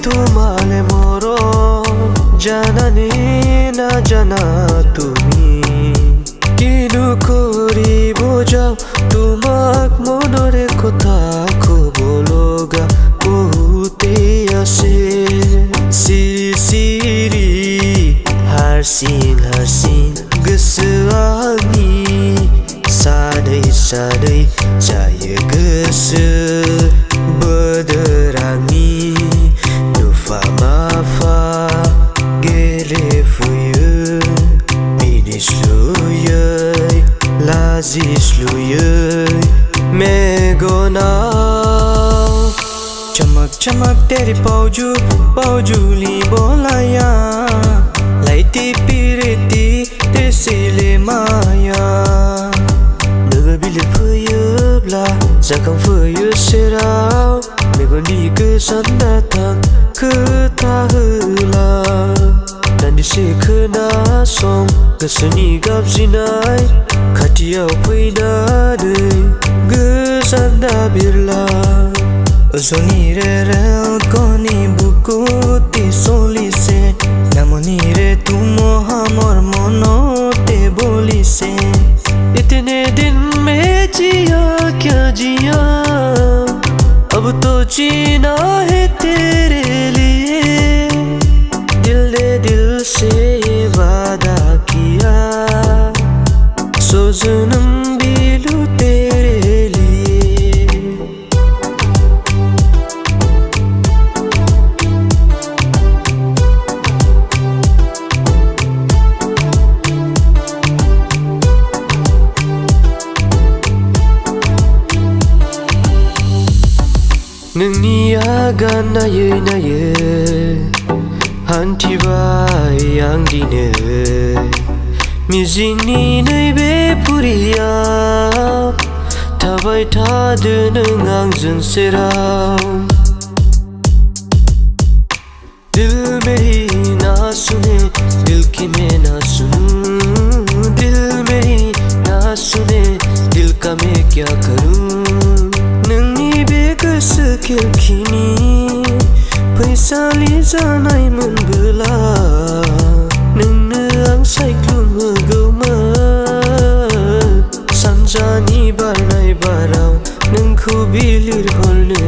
तुम्हारे मरम जानाने ना जाना তুমি কিনো কৰিব যাও তোমাক মনৰে কথা কব লগা বহুতেই আছে सिरि सिरि हारसिं हारसिं गोसोआनि सानै सानै जायो गोसो बोदोरानि नुफा माफा गेलेफुयो मिनिस्लुयै लाजिस्लुयै मेगनाव चमक चमक तेरी पाउजुली बोलाया लाइटी पिरेती तेसिले माया नोगो बिलिर फैयोब्ला जाखांफैयो सेराव मेगननि गोजान दाथां खोथा होला दान्दिसे खोनासं गोसोनि गाबज्रिनाय खाथियाव फैनानै गोजान दाबिरला Sonire koni bukuti solise Namonire tumo hamor monote bolise इतने दिन में जिया क्या जिया अब तो जीना है तेरे लिए दिल ने दिल से ये वादा किया सौ जन्म भी लूं तेरे नोंनि आगान नायै नायै हान्थिबाय आं दिनै मिजिंनि नैबे फुरियाव थाबाय थादो नों आंजों सेराव दिल में ही ना सुने दिल की मैं ना सुनूं दिल में ही ना सुने दिल का मैं क्या करूं गोसो खिलखिनि फैसालि जानाय मोनबोला नोंनो आं सायख्लुम होगौमोन सानजानि बारनाय बाराव नोंखौ बिलिर हरनो